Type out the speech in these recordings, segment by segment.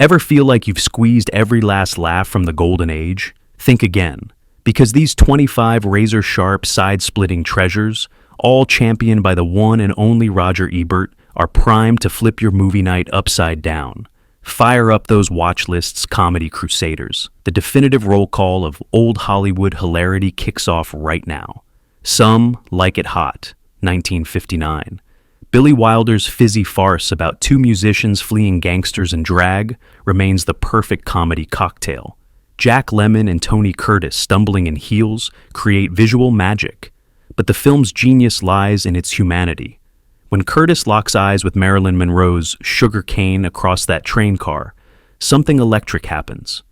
Ever feel like you've squeezed every last laugh from the golden age? Think again, because these 25 razor-sharp, side-splitting treasures, all championed by the one and only Roger Ebert, are primed to flip your movie night upside down. Fire up those watch lists, Comedy Crusaders. The definitive roll call of old Hollywood hilarity kicks off right now. Some Like It Hot, 1959. Billy Wilder's fizzy farce about two musicians fleeing gangsters in drag remains the perfect comedy cocktail. Jack Lemmon and Tony Curtis stumbling in heels create visual magic, but the film's genius lies in its humanity. When Curtis locks eyes with Marilyn Monroe's sugar cane across that train car, something electric happens.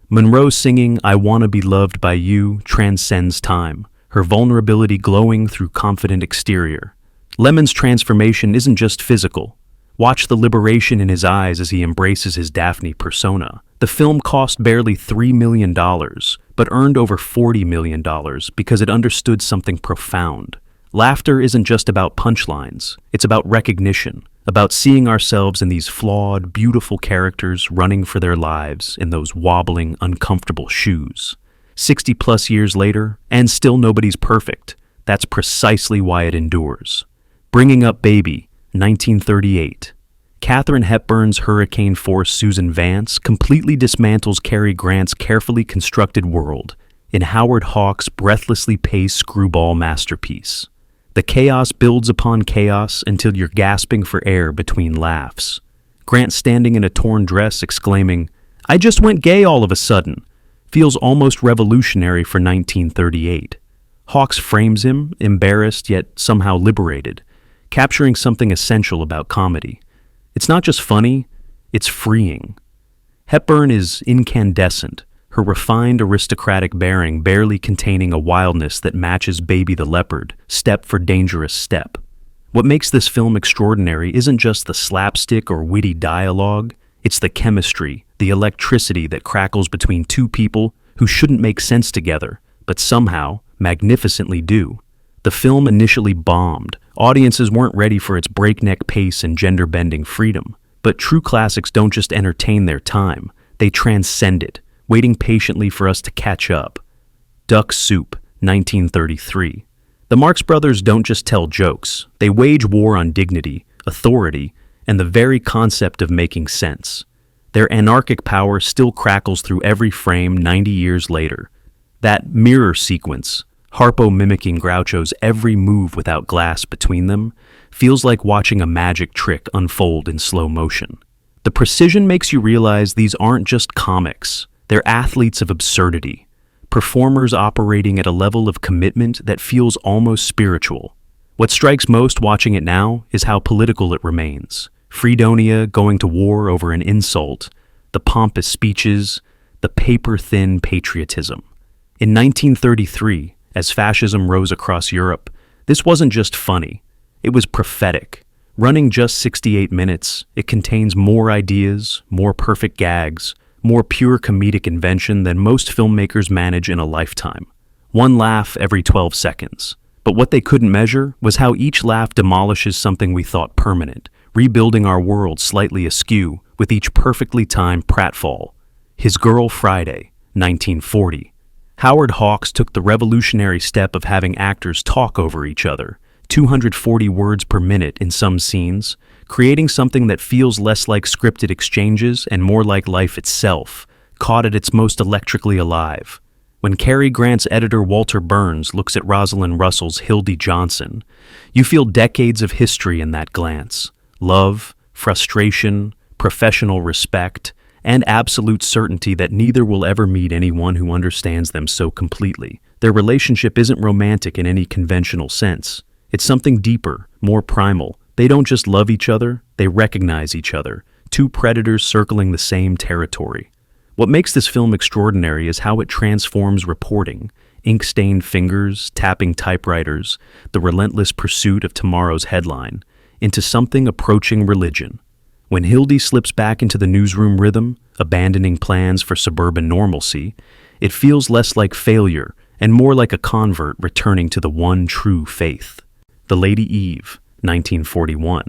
Monroe singing "I Wanna Be Loved by You" transcends time, her vulnerability glowing through confident exterior. Lemon's transformation isn't just physical. Watch the liberation in his eyes as he embraces his Daphne persona. The film cost barely $3 million, but earned over $40 million because it understood something profound. Laughter isn't just about punchlines. It's about recognition, about seeing ourselves in these flawed, beautiful characters running for their lives in those wobbling, uncomfortable shoes. 60-plus years later, and still nobody's perfect. That's precisely why it endures. Bringing Up Baby, 1938. Katharine Hepburn's hurricane-force Susan Vance completely dismantles Cary Grant's carefully constructed world in Howard Hawks' breathlessly paced screwball masterpiece. The chaos builds upon chaos until you're gasping for air between laughs. Grant standing in a torn dress exclaiming, "I just went gay all of a sudden," feels almost revolutionary for 1938. Hawks frames him, embarrassed yet somehow liberated, capturing something essential about comedy. It's not just funny, it's freeing. Hepburn is incandescent, her refined aristocratic bearing barely containing a wildness that matches Baby the Leopard, step for dangerous step. What makes this film extraordinary isn't just the slapstick or witty dialogue, it's the chemistry, the electricity that crackles between two people who shouldn't make sense together, but somehow, magnificently do. The film initially bombed. Audiences weren't ready for its breakneck pace and gender-bending freedom. But true classics don't just entertain their time, they transcend it, waiting patiently for us to catch up. Duck Soup, 1933. The Marx Brothers don't just tell jokes, they wage war on dignity, authority, and the very concept of making sense. Their anarchic power still crackles through every frame 90 years later. That mirror sequence, Harpo mimicking Groucho's every move without glass between them, feels like watching a magic trick unfold in slow motion. The precision makes you realize these aren't just comics, they're athletes of absurdity, performers operating at a level of commitment that feels almost spiritual. What strikes most watching it now is how political it remains. Fredonia going to war over an insult, the pompous speeches, the paper-thin patriotism. In 1933, as fascism rose across Europe, this wasn't just funny, it was prophetic. Running just 68 minutes, it contains more ideas, more perfect gags, more pure comedic invention than most filmmakers manage in a lifetime. One laugh every 12 seconds. But what they couldn't measure was how each laugh demolishes something we thought permanent, rebuilding our world slightly askew with each perfectly timed pratfall. His Girl Friday, 1940. Howard Hawks took the revolutionary step of having actors talk over each other, 240 words per minute in some scenes, creating something that feels less like scripted exchanges and more like life itself, caught at its most electrically alive. When Cary Grant's editor Walter Burns looks at Rosalind Russell's Hildy Johnson, you feel decades of history in that glance. Love, frustration, professional respect, and absolute certainty that neither will ever meet anyone who understands them so completely. Their relationship isn't romantic in any conventional sense. It's something deeper, more primal. They don't just love each other, they recognize each other, two predators circling the same territory. What makes this film extraordinary is how it transforms reporting, ink-stained fingers, tapping typewriters, the relentless pursuit of tomorrow's headline, into something approaching religion. When Hildy slips back into the newsroom rhythm, abandoning plans for suburban normalcy, it feels less like failure and more like a convert returning to the one true faith. The Lady Eve, 1941.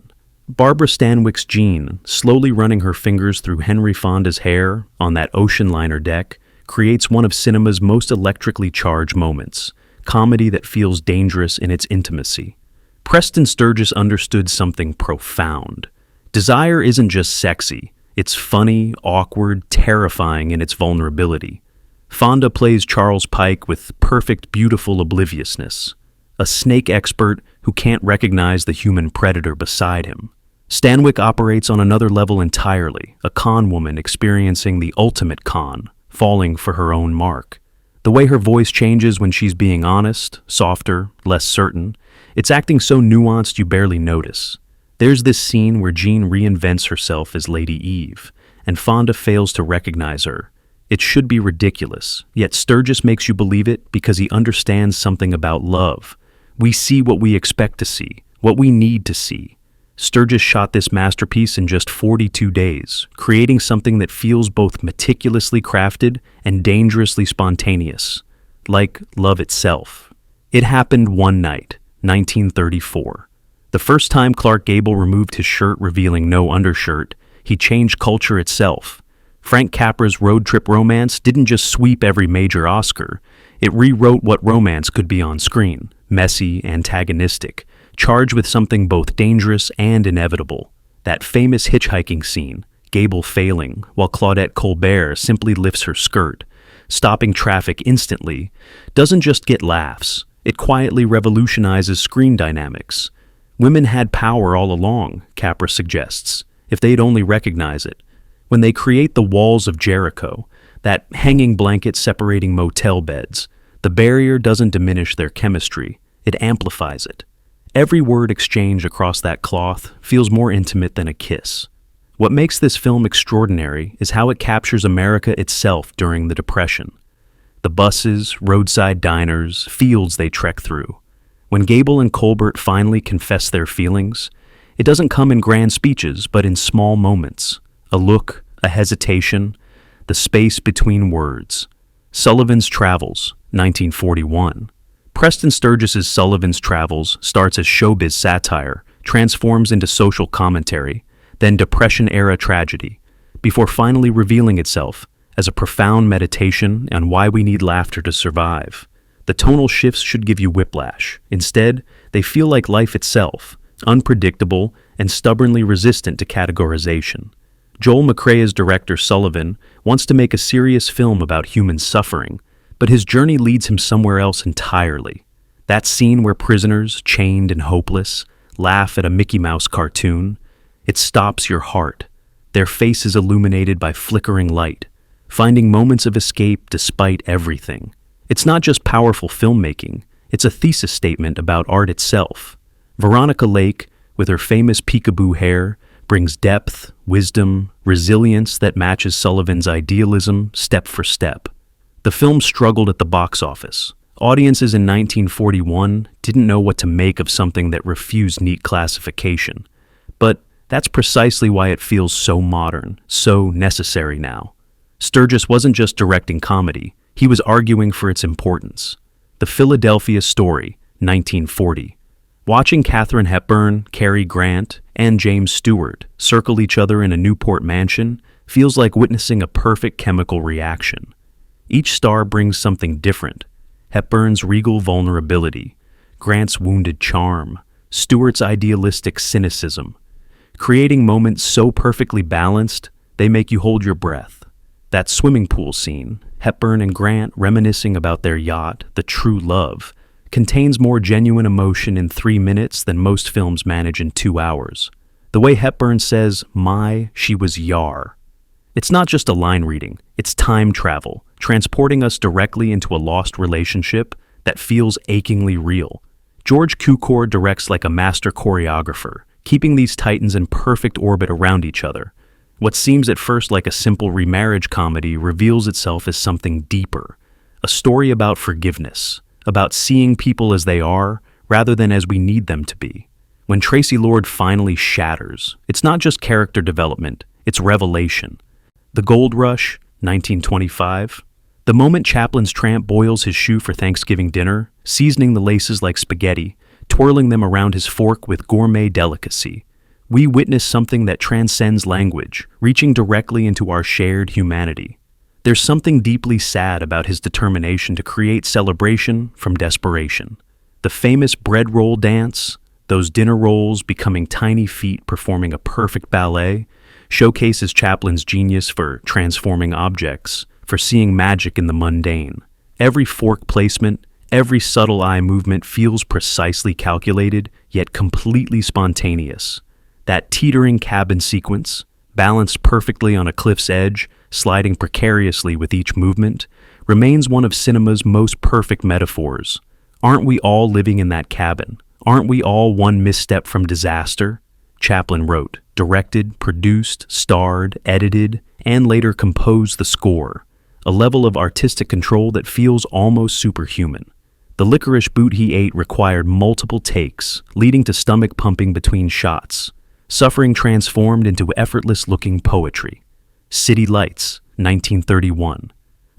Barbara Stanwyck's Jean, slowly running her fingers through Henry Fonda's hair on that ocean liner deck, creates one of cinema's most electrically charged moments, comedy that feels dangerous in its intimacy. Preston Sturges understood something profound. Desire isn't just sexy, it's funny, awkward, terrifying in its vulnerability. Fonda plays Charles Pike with perfect, beautiful obliviousness, a snake expert who can't recognize the human predator beside him. Stanwyck operates on another level entirely, a con woman experiencing the ultimate con, falling for her own mark. The way her voice changes when she's being honest, softer, less certain, it's acting so nuanced you barely notice. There's this scene where Jean reinvents herself as Lady Eve, and Fonda fails to recognize her. It should be ridiculous, yet Sturges makes you believe it because he understands something about love. We see what we expect to see, what we need to see. Sturges shot this masterpiece in just 42 days, creating something that feels both meticulously crafted and dangerously spontaneous, like love itself. It happened one night, 1934. The first time Clark Gable removed his shirt revealing no undershirt, he changed culture itself. Frank Capra's road trip romance didn't just sweep every major Oscar, it rewrote what romance could be on screen, messy, antagonistic, charged with something both dangerous and inevitable. That famous hitchhiking scene, Gable failing, while Claudette Colbert simply lifts her skirt, stopping traffic instantly, doesn't just get laughs, it quietly revolutionizes screen dynamics. Women had power all along, Capra suggests, if they'd only recognize it. When they create the walls of Jericho, that hanging blanket separating motel beds, the barrier doesn't diminish their chemistry, it amplifies it. Every word exchange across that cloth feels more intimate than a kiss. What makes this film extraordinary is how it captures America itself during the Depression. The buses, roadside diners, fields they trek through. When Gable and Colbert finally confess their feelings, it doesn't come in grand speeches, but in small moments. A look, a hesitation, the space between words. Sullivan's Travels, 1941. Preston Sturges' Sullivan's Travels starts as showbiz satire, transforms into social commentary, then Depression-era tragedy, before finally revealing itself as a profound meditation on why we need laughter to survive. The tonal shifts should give you whiplash. Instead, they feel like life itself, unpredictable and stubbornly resistant to categorization. Joel McCrea's director Sullivan wants to make a serious film about human suffering, but his journey leads him somewhere else entirely. That scene where prisoners, chained and hopeless, laugh at a Mickey Mouse cartoon, it stops your heart. Their faces illuminated by flickering light, finding moments of escape despite everything. It's not just powerful filmmaking, it's a thesis statement about art itself. Veronica Lake, with her famous peekaboo hair, brings depth, wisdom, resilience that matches Sullivan's idealism step for step. The film struggled at the box office. Audiences in 1941 didn't know what to make of something that refused neat classification. But that's precisely why it feels so modern, so necessary now. Sturges wasn't just directing comedy, he was arguing for its importance. The Philadelphia Story, 1940. Watching Katharine Hepburn, Cary Grant, and James Stewart circle each other in a Newport mansion feels like witnessing a perfect chemical reaction. Each star brings something different. Hepburn's regal vulnerability, Grant's wounded charm, Stewart's idealistic cynicism. Creating moments so perfectly balanced, they make you hold your breath. That swimming pool scene, Hepburn and Grant reminiscing about their yacht, the true love, contains more genuine emotion in 3 minutes than most films manage in 2 hours. The way Hepburn says, she was yar. It's not just a line reading, it's time travel, transporting us directly into a lost relationship that feels achingly real. George Cukor directs like a master choreographer, keeping these titans in perfect orbit around each other. What seems at first like a simple remarriage comedy reveals itself as something deeper, a story about forgiveness, about seeing people as they are rather than as we need them to be. When Tracy Lord finally shatters, it's not just character development, it's revelation. The Gold Rush, 1925. The moment Chaplin's tramp boils his shoe for Thanksgiving dinner, seasoning the laces like spaghetti, twirling them around his fork with gourmet delicacy. we witness something that transcends language, reaching directly into our shared humanity. There's something deeply sad about his determination to create celebration from desperation. The famous bread roll dance, those dinner rolls becoming tiny feet performing a perfect ballet, showcases Chaplin's genius for transforming objects, for seeing magic in the mundane. Every fork placement, every subtle eye movement feels precisely calculated, yet completely spontaneous. That teetering cabin sequence, balanced perfectly on a cliff's edge, sliding precariously with each movement, remains one of cinema's most perfect metaphors. Aren't we all living in that cabin? Aren't we all one misstep from disaster? Chaplin wrote, directed, produced, starred, edited, and later composed the score, a level of artistic control that feels almost superhuman. The licorice boot he ate required multiple takes, leading to stomach pumping between shots. Suffering transformed into effortless-looking poetry. City Lights, 1931.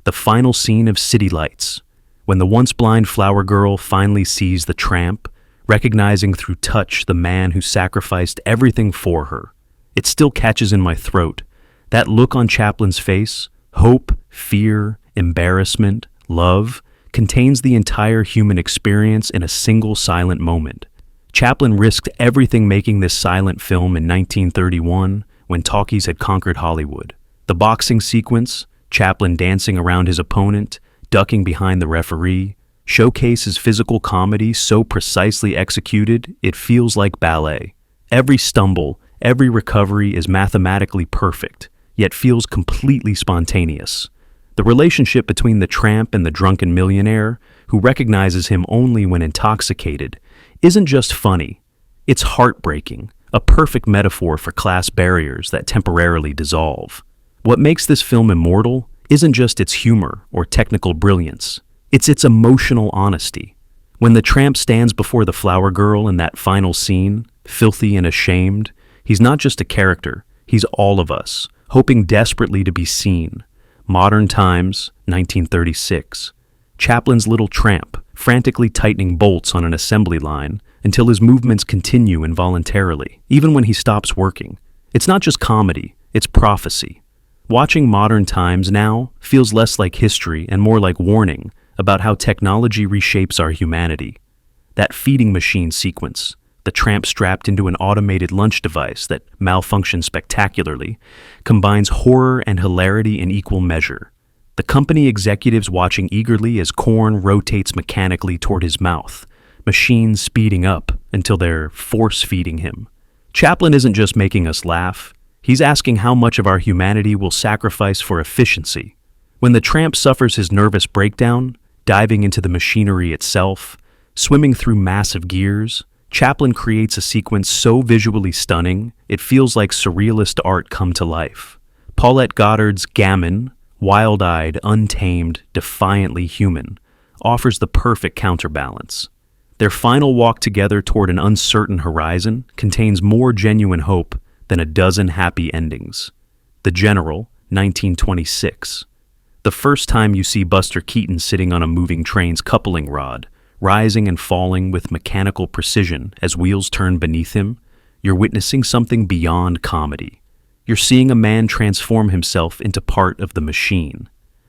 The final scene of City Lights, when the once-blind flower girl finally sees the tramp, recognizing through touch the man who sacrificed everything for her. It still catches in my throat. That look on Chaplin's face, hope, fear, embarrassment, love, contains the entire human experience in a single silent moment. Chaplin risked everything making this silent film in 1931 when talkies had conquered Hollywood. The boxing sequence, Chaplin dancing around his opponent, ducking behind the referee, showcases physical comedy so precisely executed it feels like ballet. Every stumble, every recovery is mathematically perfect, yet feels completely spontaneous. The relationship between the tramp and the drunken millionaire, who recognizes him only when intoxicated, isn't just funny. It's heartbreaking, a perfect metaphor for class barriers that temporarily dissolve. What makes this film immortal isn't just its humor or technical brilliance. It's its emotional honesty. When the tramp stands before the flower girl in that final scene, filthy and ashamed, he's not just a character, he's all of us, hoping desperately to be seen. Modern Times, 1936. Chaplin's little tramp, frantically tightening bolts on an assembly line until his movements continue involuntarily, even when he stops working. It's not just comedy, it's prophecy. Watching Modern Times now feels less like history and more like warning about how technology reshapes our humanity. That feeding machine sequence, the tramp strapped into an automated lunch device that malfunctions spectacularly, combines horror and hilarity in equal measure. The company executives watching eagerly as corn rotates mechanically toward his mouth, machines speeding up until they're force-feeding him. Chaplin isn't just making us laugh, he's asking how much of our humanity will sacrifice for efficiency. When the tramp suffers his nervous breakdown, diving into the machinery itself, swimming through massive gears, Chaplin creates a sequence so visually stunning, it feels like surrealist art come to life. Paulette Goddard's Gammon, wild-eyed, untamed, defiantly human, offers the perfect counterbalance. Their final walk together toward an uncertain horizon contains more genuine hope than a dozen happy endings. The General, 1926. The first time you see Buster Keaton sitting on a moving train's coupling rod, rising and falling with mechanical precision as wheels turn beneath him, you're witnessing something beyond comedy. You're seeing a man transform himself into part of the machine.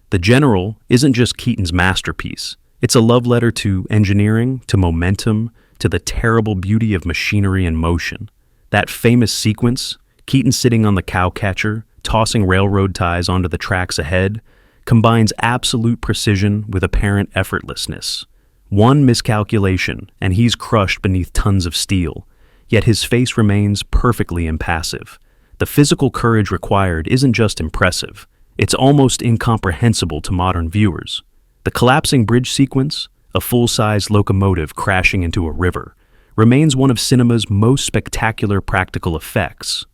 The General isn't just Keaton's masterpiece. It's a love letter to engineering, to momentum, to the terrible beauty of machinery and motion. That famous sequence, Keaton sitting on the cowcatcher, tossing railroad ties onto the tracks ahead, combines absolute precision with apparent effortlessness. One miscalculation, and he's crushed beneath tons of steel, yet his face remains perfectly impassive. The physical courage required isn't just impressive, it's almost incomprehensible to modern viewers. The collapsing bridge sequence, a full-size locomotive crashing into a river, remains one of cinema's most spectacular practical effects.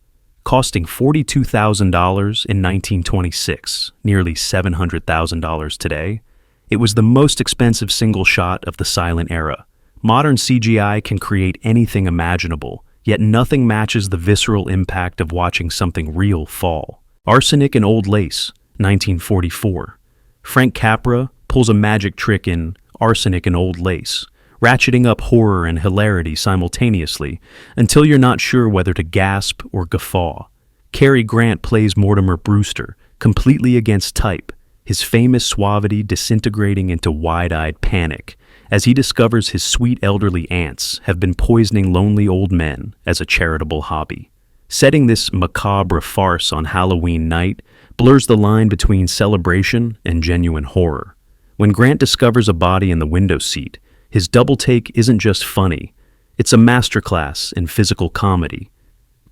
Costing $42,000 in 1926, nearly $700,000 today, it was the most expensive single shot of the silent era. Modern CGI can create anything imaginable, yet nothing matches the visceral impact of watching something real fall. Arsenic and Old Lace, 1944. Frank Capra pulls a magic trick in Arsenic and Old Lace, ratcheting up horror and hilarity simultaneously until you're not sure whether to gasp or guffaw. Cary Grant plays Mortimer Brewster, completely against type, his famous suavity disintegrating into wide-eyed panic as he discovers his sweet elderly aunts have been poisoning lonely old men as a charitable hobby. Setting this macabre farce on Halloween night blurs the line between celebration and genuine horror. When Grant discovers a body in the window seat, his double take isn't just funny, it's a masterclass in physical comedy.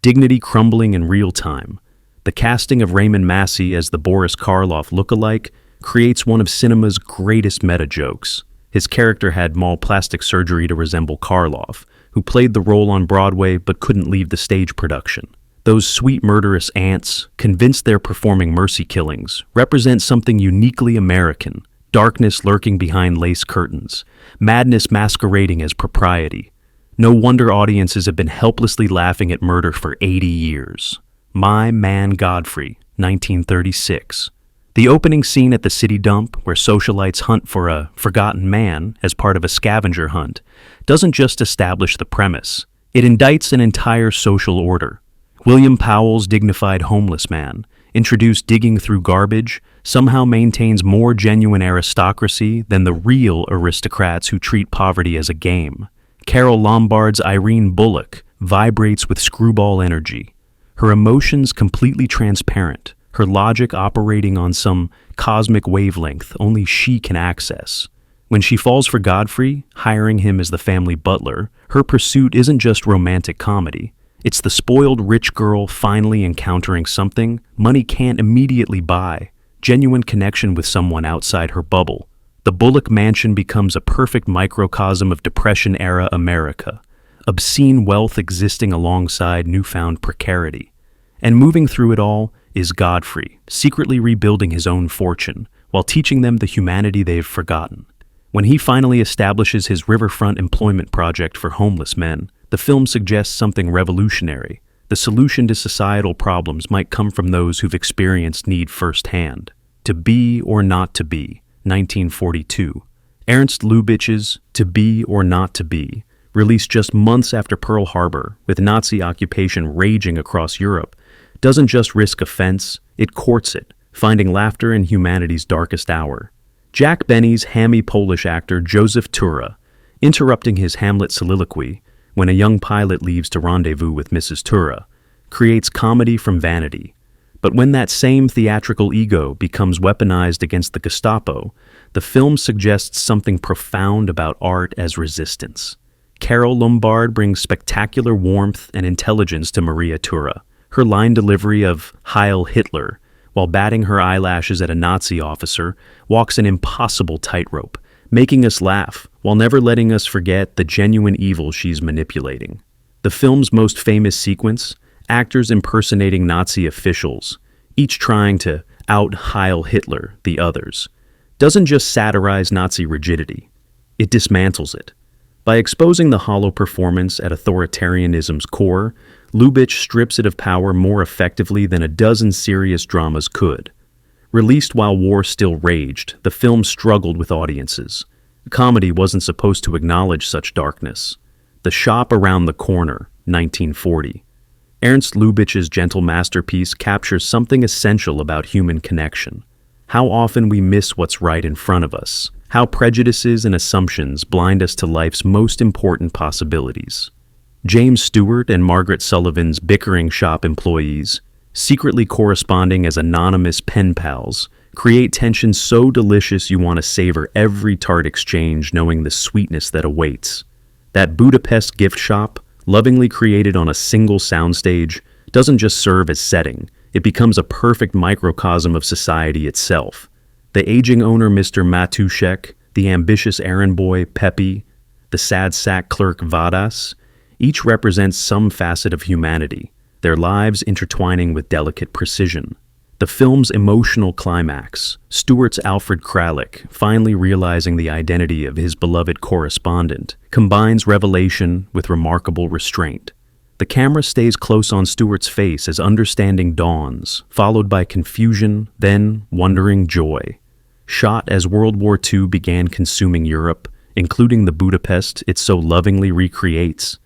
Dignity crumbling in real time. The casting of Raymond Massey as the Boris Karloff lookalike creates one of cinema's greatest meta-jokes. His character had mall plastic surgery to resemble Karloff, who played the role on Broadway but couldn't leave the stage production. Those sweet murderous aunts, convinced they're performing mercy killings, represent something uniquely American. Darkness lurking behind lace curtains, madness masquerading as propriety. No wonder audiences have been helplessly laughing at murder for 80 years. Man Godfrey, 1936. The opening scene at the city dump, where socialites hunt for a forgotten man as part of a scavenger hunt, doesn't just establish the premise. It indicts an entire social order. William Powell's dignified homeless man, introduced digging through garbage, somehow maintains more genuine aristocracy than the real aristocrats who treat poverty as a game. Carol Lombard's Irene Bullock vibrates with screwball energy, her emotions completely transparent, her logic operating on some cosmic wavelength only she can access. When she falls for Godfrey, hiring him as the family butler, her pursuit isn't just romantic comedy. It's the spoiled rich girl finally encountering something money can't immediately buy, genuine connection with someone outside her bubble. The Bullock mansion becomes a perfect microcosm of Depression-era America, obscene wealth existing alongside newfound precarity. And moving through it all is Godfrey, secretly rebuilding his own fortune, while teaching them the humanity they've forgotten. When he finally establishes his riverfront employment project for homeless men, the film suggests something revolutionary. The solution to societal problems might come from those who've experienced need firsthand. To Be or Not to Be, 1942. Ernst Lubitsch's To Be or Not to Be, released just months after Pearl Harbor, with Nazi occupation raging across Europe, doesn't just risk offense, it courts it, finding laughter in humanity's darkest hour. Jack Benny's hammy Polish actor Joseph Tura, interrupting his Hamlet soliloquy when a young pilot leaves to rendezvous with Mrs. Tura, creates comedy from vanity. But when that same theatrical ego becomes weaponized against the Gestapo, the film suggests something profound about art as resistance. Carol Lombard brings spectacular warmth and intelligence to Maria Tura. Her line delivery of Heil Hitler, while batting her eyelashes at a Nazi officer, walks an impossible tightrope, making us laugh while never letting us forget the genuine evil she's manipulating. The film's most famous sequence, actors impersonating Nazi officials, each trying to out-Heil Hitler the others, doesn't just satirize Nazi rigidity, it dismantles it. By exposing the hollow performance at authoritarianism's core, Lubitsch strips it of power more effectively than a dozen serious dramas could. Released while war still raged, the film struggled with audiences. Comedy wasn't supposed to acknowledge such darkness. The Shop Around the Corner, 1940. Ernst Lubitsch's gentle masterpiece captures something essential about human connection. How often we miss what's right in front of us. How prejudices and assumptions blind us to life's most important possibilities. James Stewart and Margaret Sullivan's bickering shop employees, secretly corresponding as anonymous pen pals, create tension so delicious you want to savor every tart exchange knowing the sweetness that awaits. That Budapest gift shop, lovingly created on a single soundstage, doesn't just serve as setting, it becomes a perfect microcosm of society itself. The aging owner Mr. Matuszek, the ambitious errand boy Pepe, the sad sack clerk Vadas, each represents some facet of humanity, their lives intertwining with delicate precision. The film's emotional climax, Stewart's Alfred Kralik finally realizing the identity of his beloved correspondent, combines revelation with remarkable restraint. The camera stays close on Stewart's face as understanding dawns, followed by confusion, then wondering joy. Shot as World War II began consuming Europe, including the Budapest it so lovingly recreates.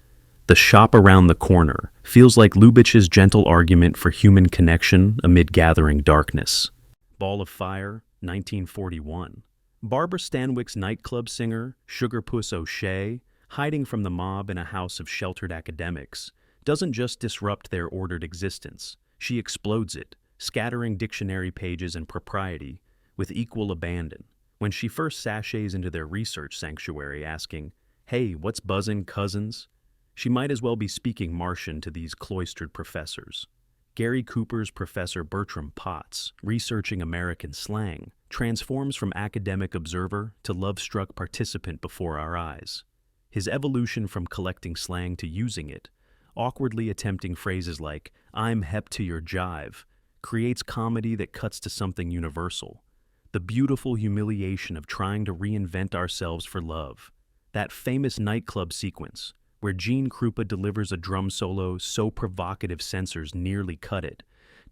The shop around the corner feels like Lubitsch's gentle argument for human connection amid gathering darkness. Ball of Fire, 1941. Barbara Stanwyck's nightclub singer, Sugarpuss O'Shea, hiding from the mob in a house of sheltered academics, doesn't just disrupt their ordered existence, she explodes it, scattering dictionary pages and propriety with equal abandon. When she first sashays into their research sanctuary asking, "Hey, what's buzzin', cousins?" she might as well be speaking Martian to these cloistered professors. Gary Cooper's Professor Bertram Potts, researching American slang, transforms from academic observer to love-struck participant before our eyes. His evolution from collecting slang to using it, awkwardly attempting phrases like, "I'm hep to your jive," creates comedy that cuts to something universal. The beautiful humiliation of trying to reinvent ourselves for love. That famous nightclub sequence, where Gene Krupa delivers a drum solo so provocative censors nearly cut it,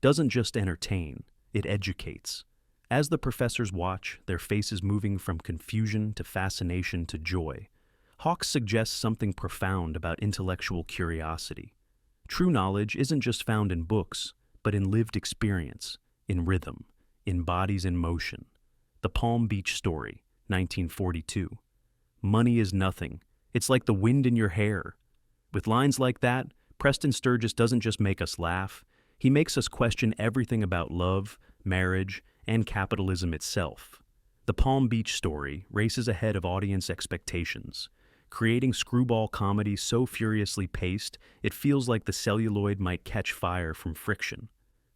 doesn't just entertain, it educates. As the professors watch, their faces moving from confusion to fascination to joy, Hawks suggests something profound about intellectual curiosity. True knowledge isn't just found in books, but in lived experience, in rhythm, in bodies in motion. The Palm Beach Story, 1942. Money is nothing. It's like the wind in your hair. With lines like that, Preston Sturges doesn't just make us laugh, he makes us question everything about love, marriage, and capitalism itself. The Palm Beach Story races ahead of audience expectations, creating screwball comedy so furiously paced it feels like the celluloid might catch fire from friction.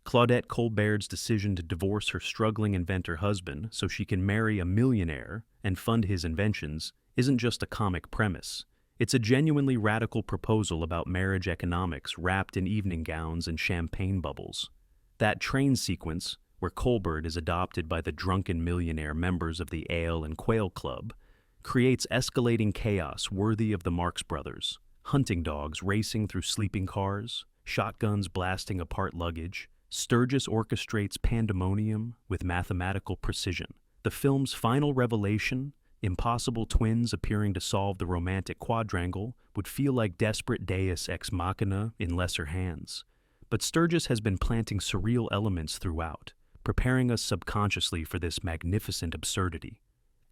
Claudette Colbert's decision to divorce her struggling inventor husband so she can marry a millionaire and fund his inventions isn't just a comic premise. It's a genuinely radical proposal about marriage economics wrapped in evening gowns and champagne bubbles. That train sequence, where Colbert is adopted by the drunken millionaire members of the Ale and Quail Club, creates escalating chaos worthy of the Marx Brothers. Hunting dogs racing through sleeping cars, shotguns blasting apart luggage. Sturges orchestrates pandemonium with mathematical precision. The film's final revelation, impossible twins appearing to solve the romantic quadrangle, would feel like desperate deus ex machina in lesser hands. But Sturges has been planting surreal elements throughout, preparing us subconsciously for this magnificent absurdity.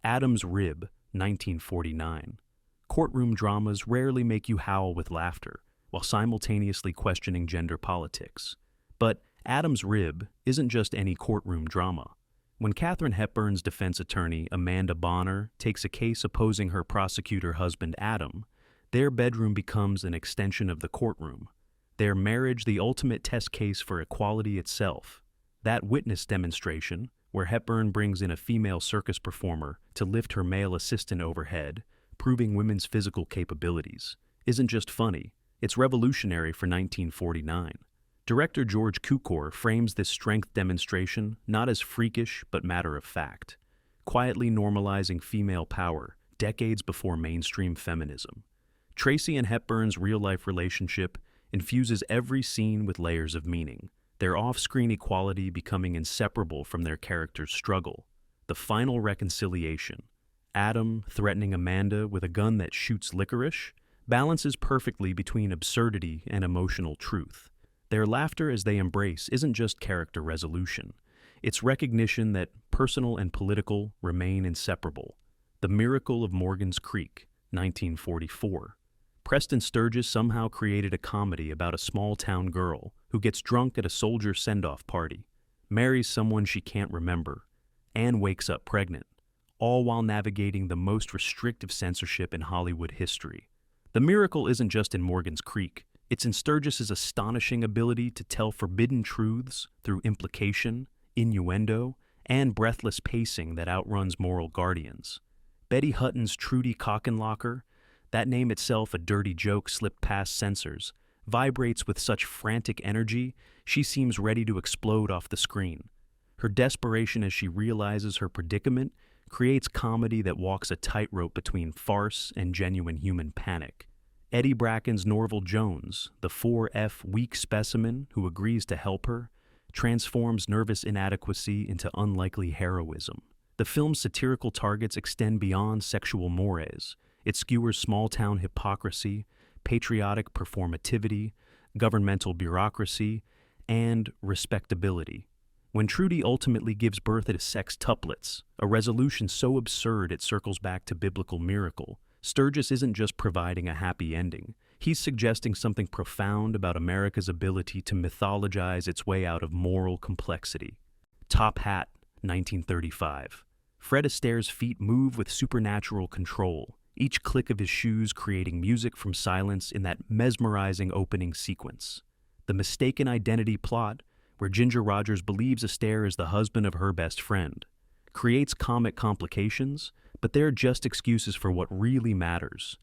Adam's Rib, 1949. Courtroom dramas rarely make you howl with laughter, while simultaneously questioning gender politics. But Adam's Rib isn't just any courtroom drama. When Katharine Hepburn's defense attorney, Amanda Bonner, takes a case opposing her prosecutor husband Adam, their bedroom becomes an extension of the courtroom. Their marriage the ultimate test case for equality itself. That witness demonstration, where Hepburn brings in a female circus performer to lift her male assistant overhead, proving women's physical capabilities, isn't just funny, it's revolutionary for 1949. Director George Cukor frames this strength demonstration not as freakish but matter-of-fact, quietly normalizing female power decades before mainstream feminism. Tracy and Hepburn's real-life relationship infuses every scene with layers of meaning, their off-screen equality becoming inseparable from their characters' struggle. The final reconciliation, Adam threatening Amanda with a gun that shoots licorice, balances perfectly between absurdity and emotional truth. Their laughter as they embrace isn't just character resolution. It's recognition that personal and political remain inseparable. The Miracle of Morgan's Creek, 1944. Preston Sturges somehow created a comedy about a small-town girl who gets drunk at a soldier send-off party, marries someone she can't remember, and wakes up pregnant, all while navigating the most restrictive censorship in Hollywood history. The miracle isn't just in Morgan's Creek. It's in Sturges's astonishing ability to tell forbidden truths through implication, innuendo, and breathless pacing that outruns moral guardians. Betty Hutton's Trudy Cockenlocker, that name itself a dirty joke slipped past censors, vibrates with such frantic energy she seems ready to explode off the screen. Her desperation as she realizes her predicament creates comedy that walks a tightrope between farce and genuine human panic. Eddie Bracken's Norval Jones, the 4F weak specimen who agrees to help her, transforms nervous inadequacy into unlikely heroism. The film's satirical targets extend beyond sexual mores. It skewers small-town hypocrisy, patriotic performativity, governmental bureaucracy, and respectability. When Trudy ultimately gives birth to sextuplets, a resolution so absurd it circles back to biblical miracle, Sturgis isn't just providing a happy ending. He's suggesting something profound about America's ability to mythologize its way out of moral complexity. Top Hat, 1935. Fred Astaire's feet move with supernatural control, each click of his shoes creating music from silence in that mesmerizing opening sequence. The mistaken identity plot, where Ginger Rogers believes Astaire is the husband of her best friend, creates comic complications, but they're just excuses for what really matters: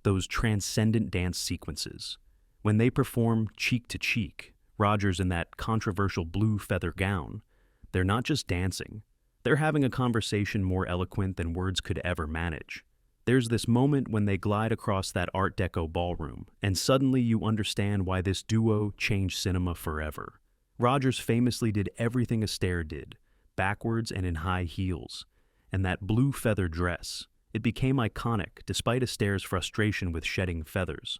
those transcendent dance sequences. When they perform cheek to cheek, Rogers in that controversial blue feather gown, they're not just dancing, they're having a conversation more eloquent than words could ever manage. There's this moment when they glide across that Art Deco ballroom, and suddenly you understand why this duo changed cinema forever. Rogers famously did everything Astaire did, backwards and in high heels. And that blue feather dress, it became iconic despite Astaire's frustration with shedding feathers.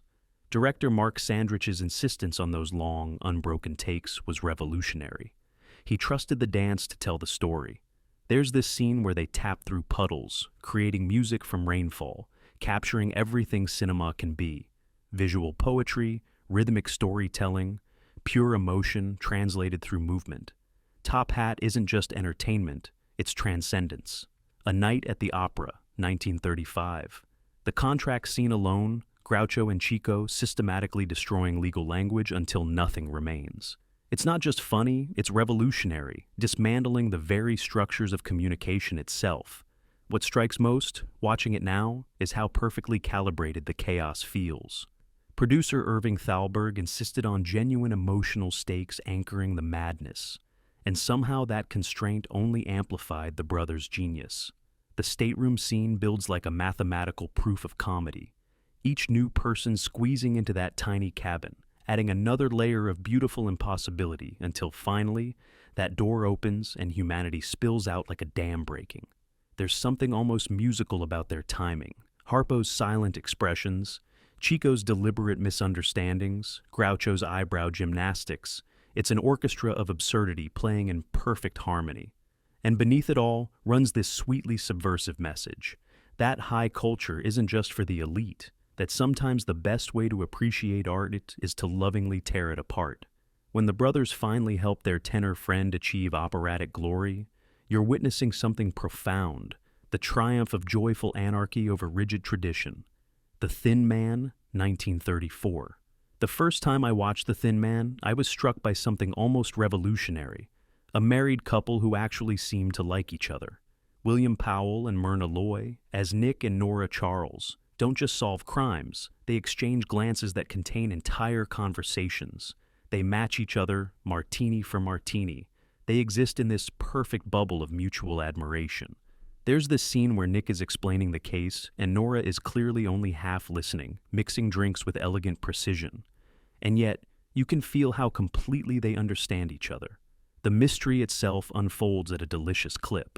Director Mark Sandrich's insistence on those long, unbroken takes was revolutionary. He trusted the dance to tell the story. There's this scene where they tap through puddles, creating music from rainfall, capturing everything cinema can be: visual poetry, rhythmic storytelling, pure emotion translated through movement. Top Hat isn't just entertainment, it's transcendence. A Night at the Opera, 1935. The contract scene alone, Groucho and Chico systematically destroying legal language until nothing remains. It's not just funny, it's revolutionary, dismantling the very structures of communication itself. What strikes most, watching it now, is how perfectly calibrated the chaos feels. Producer Irving Thalberg insisted on genuine emotional stakes anchoring the madness, and somehow that constraint only amplified the brothers' genius. The stateroom scene builds like a mathematical proof of comedy, each new person squeezing into that tiny cabin, adding another layer of beautiful impossibility until finally, that door opens and humanity spills out like a dam breaking. There's something almost musical about their timing. Harpo's silent expressions, Chico's deliberate misunderstandings, Groucho's eyebrow gymnastics. It's an orchestra of absurdity playing in perfect harmony. And beneath it all runs this sweetly subversive message. That high culture isn't just for the elite, that sometimes the best way to appreciate art is to lovingly tear it apart. When the brothers finally help their tenor friend achieve operatic glory, you're witnessing something profound, the triumph of joyful anarchy over rigid tradition. The Thin Man, 1934. The first time I watched The Thin Man, I was struck by something almost revolutionary. A married couple who actually seemed to like each other. William Powell and Myrna Loy, as Nick and Nora Charles, don't just solve crimes, they exchange glances that contain entire conversations. They match each other, martini for martini. They exist in this perfect bubble of mutual admiration. There's this scene where Nick is explaining the case, and Nora is clearly only half listening, mixing drinks with elegant precision. And yet, you can feel how completely they understand each other. The mystery itself unfolds at a delicious clip.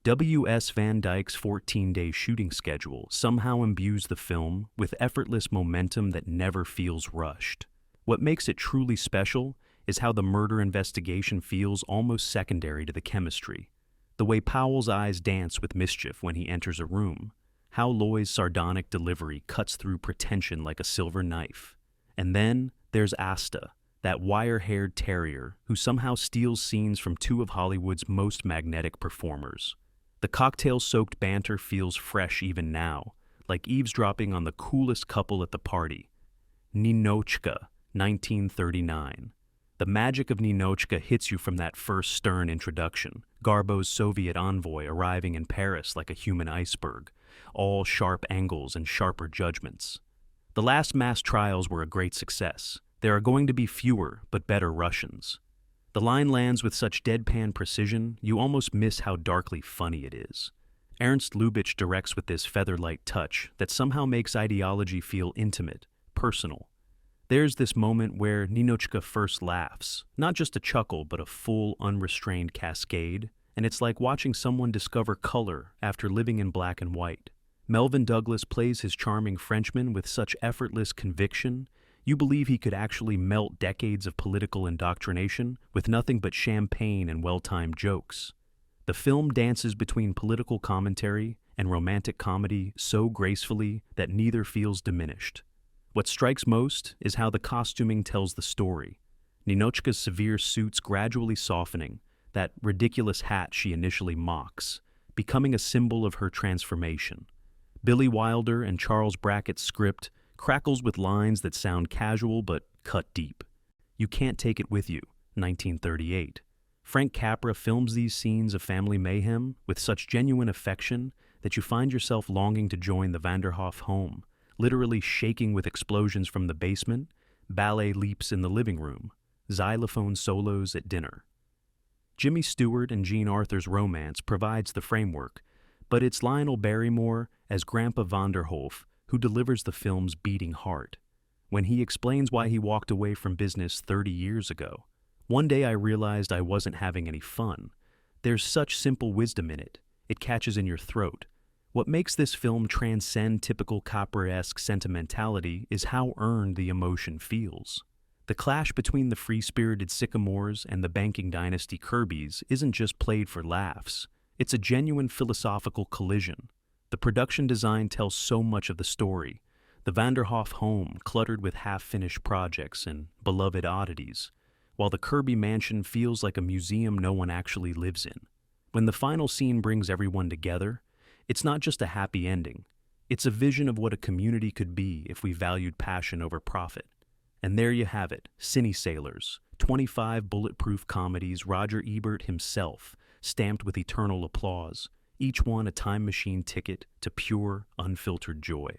W.S. Van Dyke's 14-day shooting schedule somehow imbues the film with effortless momentum that never feels rushed. What makes it truly special is how the murder investigation feels almost secondary to the chemistry. The way Powell's eyes dance with mischief when he enters a room, how Loy's sardonic delivery cuts through pretension like a silver knife. And then there's Asta, that wire-haired terrier who somehow steals scenes from two of Hollywood's most magnetic performers. The cocktail-soaked banter feels fresh even now, like eavesdropping on the coolest couple at the party. Ninotchka, 1939. The magic of Ninotchka hits you from that first stern introduction, Garbo's Soviet envoy arriving in Paris like a human iceberg, all sharp angles and sharper judgments. The last mass trials were a great success. There are going to be fewer but better Russians. The line lands with such deadpan precision, you almost miss how darkly funny it is. Ernst Lubitsch directs with this feather-light touch that somehow makes ideology feel intimate, personal. There's this moment where Ninotchka first laughs, not just a chuckle but a full, unrestrained cascade, and it's like watching someone discover color after living in black and white. Melvin Douglas plays his charming Frenchman with such effortless conviction, you believe he could actually melt decades of political indoctrination with nothing but champagne and well-timed jokes. The film dances between political commentary and romantic comedy so gracefully that neither feels diminished. What strikes most is how the costuming tells the story. Ninotchka's severe suits gradually softening, that ridiculous hat she initially mocks, becoming a symbol of her transformation. Billy Wilder and Charles Brackett's script crackles with lines that sound casual but cut deep. You can't take it with you, 1938. Frank Capra films these scenes of family mayhem with such genuine affection that you find yourself longing to join the Vanderhoff home, literally shaking with explosions from the basement, ballet leaps in the living room, xylophone solos at dinner. Jimmy Stewart and Jean Arthur's romance provides the framework, but it's Lionel Barrymore as Grandpa Vanderhoff who delivers the film's beating heart. When he explains why he walked away from business 30 years ago, one day I realized I wasn't having any fun. There's such simple wisdom in it. It catches in your throat. What makes this film transcend typical Capra-esque sentimentality is how earned the emotion feels. The clash between the free-spirited Sycamores and the banking dynasty Kirby's isn't just played for laughs. It's a genuine philosophical collision. The production design tells so much of the story. The Vanderhoff home cluttered with half-finished projects and beloved oddities, while the Kirby mansion feels like a museum no one actually lives in. When the final scene brings everyone together, it's not just a happy ending. It's a vision of what a community could be if we valued passion over profit. And there you have it, Cine Sailors, 25 bulletproof comedies Roger Ebert himself stamped with eternal applause, each one a time machine ticket to pure, unfiltered joy.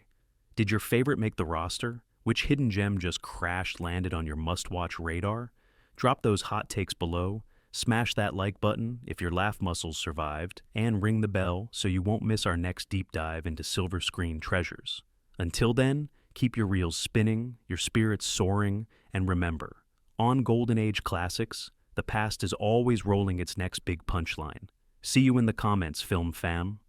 Did your favorite make the roster? Which hidden gem just crash-landed on your must-watch radar? Drop those hot takes below, smash that like button if your laugh muscles survived, and ring the bell so you won't miss our next deep dive into silver screen treasures. Until then, keep your reels spinning, your spirits soaring, and remember, on Golden Age classics, the past is always rolling its next big punchline. See you in the comments, film fam.